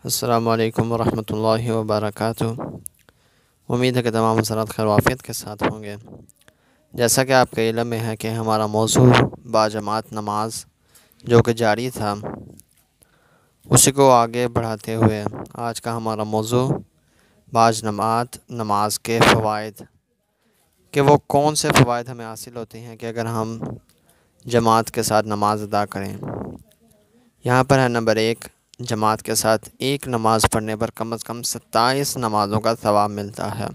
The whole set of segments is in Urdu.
السلام علیکم ورحمۃ اللہ وبرکاتہ۔ امید ہے کہ تمام حضرات خیر و عافیت کے ساتھ ہوں گے۔ جیسا کہ آپ کے علم میں ہے کہ ہمارا موضوع باجماعت نماز جو کہ جاری تھا، اسی کو آگے بڑھاتے ہوئے آج کا ہمارا موضوع باجماعت نماز کے فوائد، کہ وہ کون سے فوائد ہمیں حاصل ہوتے ہیں کہ اگر ہم جماعت کے ساتھ نماز ادا کریں۔ یہاں پر ہے نمبر 1، جماعت کے ساتھ ایک نماز پڑھنے پر کم از کم 27 نمازوں کا ثواب ملتا ہے۔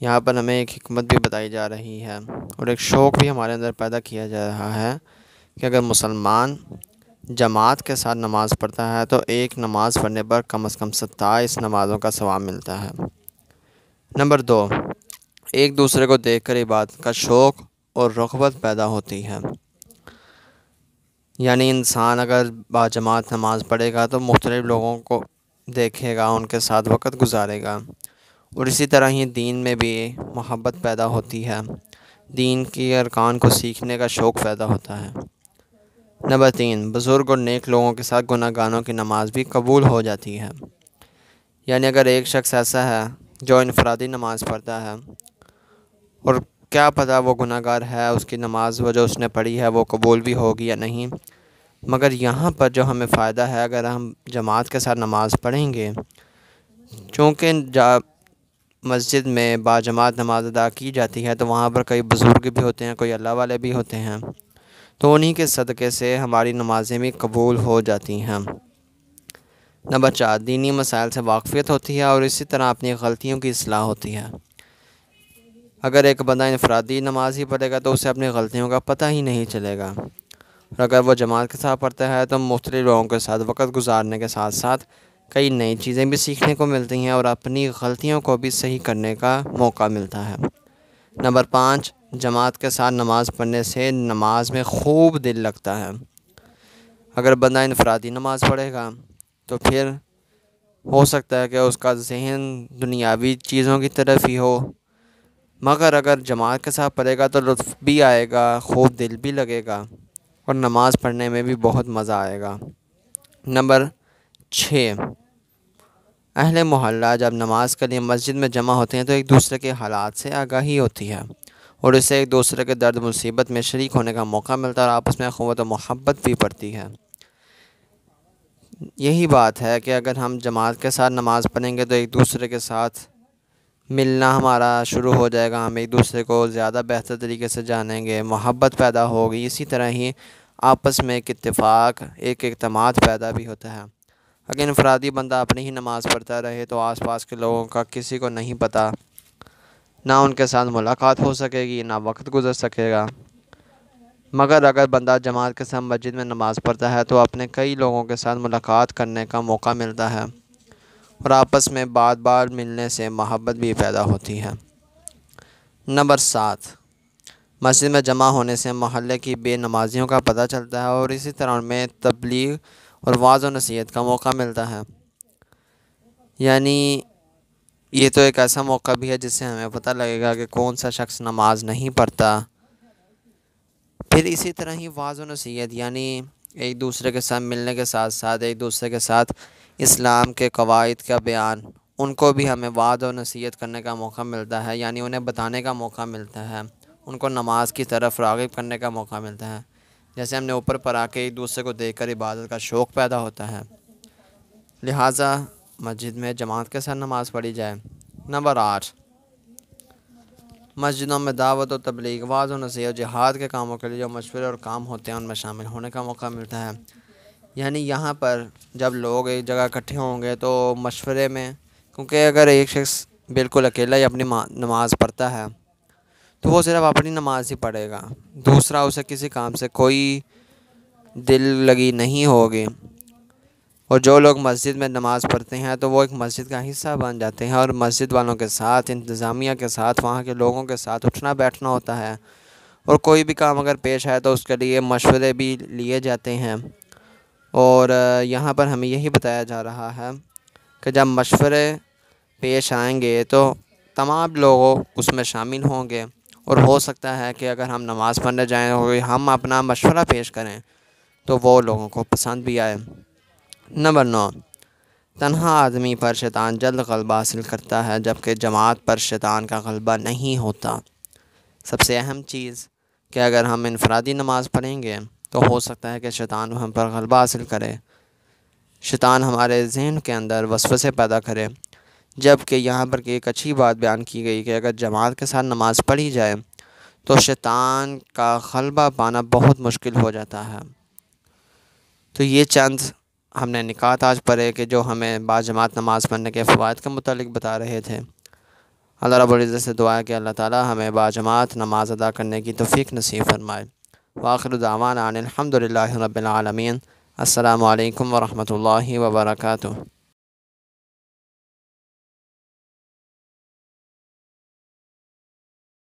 یہاں پر ہمیں ایک حکمت بھی بتائی جا رہی ہے اور ایک شوق بھی ہمارے اندر پیدا کیا جا رہا ہے کہ اگر مسلمان جماعت کے ساتھ نماز پڑھتا ہے تو ایک نماز پڑھنے پر کم از کم 27 نمازوں کا ثواب ملتا ہے۔ نمبر 2، ایک دوسرے کو دیکھ کر عبادت کا شوق اور رغبت پیدا ہوتی ہے۔ یعنی انسان اگر باجماعت نماز پڑھے گا تو مختلف لوگوں کو دیکھے گا، ان کے ساتھ وقت گزارے گا، اور اسی طرح ہی دین میں بھی محبت پیدا ہوتی ہے، دین کی ارکان کو سیکھنے کا شوق پیدا ہوتا ہے۔ نمبر 3، بزرگ اور نیک لوگوں کے ساتھ گناہ گاروں کی نماز بھی قبول ہو جاتی ہے۔ یعنی اگر ایک شخص ایسا ہے جو انفرادی نماز پڑھتا ہے اور کیا پتہ وہ گناہ گار ہے، اس کی نماز وہ جو اس نے پڑھی ہے وہ قبول بھی ہوگی یا نہیں، مگر یہاں پر جو ہمیں فائدہ ہے اگر ہم جماعت کے ساتھ نماز پڑھیں گے، چونکہ مسجد میں باجماعت نماز ادا کی جاتی ہے تو وہاں پر کئی بزرگ بھی ہوتے ہیں، کوئی اللہ والے بھی ہوتے ہیں، تو انہی کے صدقے سے ہماری نمازیں بھی قبول ہو جاتی ہیں۔ نمبر 4، دینی مسائل سے واقفیت ہوتی ہے اور اسی طرح اپنی غلطیوں کی اصلاح ہوتی ہے۔ اگر ایک بندہ انفرادی نماز ہی پڑھے گا تو اسے اپنی غلطیوں کا پتہ ہی نہیں چلے گا، اور اگر وہ جماعت کے ساتھ پڑھتا ہے تو مختلف لوگوں کے ساتھ وقت گزارنے کے ساتھ ساتھ کئی نئی چیزیں بھی سیکھنے کو ملتی ہیں اور اپنی غلطیوں کو بھی صحیح کرنے کا موقع ملتا ہے۔ نمبر 5، جماعت کے ساتھ نماز پڑھنے سے نماز میں خوب دل لگتا ہے۔ اگر بندہ انفرادی نماز پڑھے گا تو پھر ہو سکتا ہے کہ اس کا ذہن دنیاوی چیزوں کی طرف ہی ہو، مگر اگر جماعت کے ساتھ پڑھے گا تو لطف بھی آئے گا، خوب دل بھی لگے گا اور نماز پڑھنے میں بھی بہت مزہ آئے گا۔ نمبر 6، اہل محلہ جب نماز کے لیے مسجد میں جمع ہوتے ہیں تو ایک دوسرے کے حالات سے آگاہی ہوتی ہے اور اسے ایک دوسرے کے درد مصیبت میں شریک ہونے کا موقع ملتا ہے اور آپس میں اخوت و محبت بھی بڑھتی ہے۔ یہی بات ہے کہ اگر ہم جماعت کے ساتھ نماز پڑھیں گے تو ایک دوسرے کے ساتھ ملنا ہمارا شروع ہو جائے گا، ہم ایک دوسرے کو زیادہ بہتر طریقے سے جانیں گے، محبت پیدا ہوگی، اسی طرح ہی آپس میں ایک اتفاق، ایک اعتماد پیدا بھی ہوتا ہے۔ اگر انفرادی بندہ اپنی ہی نماز پڑھتا رہے تو آس پاس کے لوگوں کا کسی کو نہیں پتہ، نہ ان کے ساتھ ملاقات ہو سکے گی، نہ وقت گزر سکے گا، مگر اگر بندہ جماعت کے ساتھ مسجد میں نماز پڑھتا ہے تو اپنے کئی لوگوں کے ساتھ ملاقات کرنے کا موقع ملتا ہے اور آپس میں بار بار ملنے سے محبت بھی پیدا ہوتی ہے۔ نمبر 7، مسجد میں جمع ہونے سے محلے کی بے نمازیوں کا پتہ چلتا ہے اور اسی طرح ان میں تبلیغ اور وعظ و نصیحت کا موقع ملتا ہے۔ یعنی یہ تو ایک ایسا موقع بھی ہے جس سے ہمیں پتہ لگے گا کہ کون سا شخص نماز نہیں پڑھتا۔ پھر اسی طرح ہی وعظ و نصیحت، یعنی ایک دوسرے کے ساتھ ملنے کے ساتھ ساتھ ایک دوسرے کے ساتھ اسلام کے قواعد کا بیان، ان کو بھی ہمیں وعظ و نصیحت کرنے کا موقع ملتا ہے، یعنی انہیں بتانے کا موقع ملتا ہے، ان کو نماز کی طرف راغب کرنے کا موقع ملتا ہے۔ جیسے ہم نے اوپر پر آ کے ایک دوسرے کو دیکھ کر عبادت کا شوق پیدا ہوتا ہے، لہٰذا مسجد میں جماعت کے ساتھ نماز پڑھی جائے۔ نمبر 8، مسجدوں میں دعوت و تبلیغ، وعظ و نصیحت، جہاد کے کاموں کے لیے جو مشورے اور کام ہوتے ہیں ان میں شامل ہونے کا موقع ملتا ہے۔ یعنی یہاں پر جب لوگ ایک جگہ اکٹھے ہوں گے تو مشورے میں، کیونکہ اگر ایک شخص بالکل اکیلا ہی اپنی نماز پڑھتا ہے تو وہ صرف اپنی نماز ہی پڑھے گا، دوسرا اسے کسی کام سے کوئی دل لگی نہیں ہوگی، اور جو لوگ مسجد میں نماز پڑھتے ہیں تو وہ ایک مسجد کا حصہ بن جاتے ہیں اور مسجد والوں کے ساتھ، انتظامیہ کے ساتھ، وہاں کے لوگوں کے ساتھ اٹھنا بیٹھنا ہوتا ہے، اور کوئی بھی کام اگر پیش آئے تو اس کے لیے مشورے بھی لیے جاتے ہیں۔ اور یہاں پر ہمیں یہی بتایا جا رہا ہے کہ جب مشورے پیش آئیں گے تو تمام لوگ اس میں شامل ہوں گے، اور ہو سکتا ہے کہ اگر ہم نماز پڑھنے جائیں اور ہم اپنا مشورہ پیش کریں تو وہ لوگوں کو پسند بھی آئے۔ نمبر 9، تنہا آدمی پر شیطان جلد غلبہ حاصل کرتا ہے، جبکہ جماعت پر شیطان کا غلبہ نہیں ہوتا۔ سب سے اہم چیز کہ اگر ہم انفرادی نماز پڑھیں گے تو ہو سکتا ہے کہ شیطان ہم پر غلبہ حاصل کرے، شیطان ہمارے ذہن کے اندر وسوسے پیدا کرے، جبکہ یہاں پر ایک اچھی بات بیان کی گئی کہ اگر جماعت کے ساتھ نماز پڑھی جائے تو شیطان کا غلبہ پانا بہت مشکل ہو جاتا ہے۔ تو یہ چند ہم نے نکات آج پڑھے کہ جو ہمیں باجماعت نماز پڑھنے کے فوائد کے متعلق بتا رہے تھے۔ اللہ رب العزت سے دعا ہے کہ اللہ تعالی ہمیں باجماعت نماز ادا کرنے کی توفیق نصیب فرمائے۔ وآخر دعوانا ان الحمد للہ رب العالمین۔ السلام علیکم ورحمۃ اللہ وبرکاتہ۔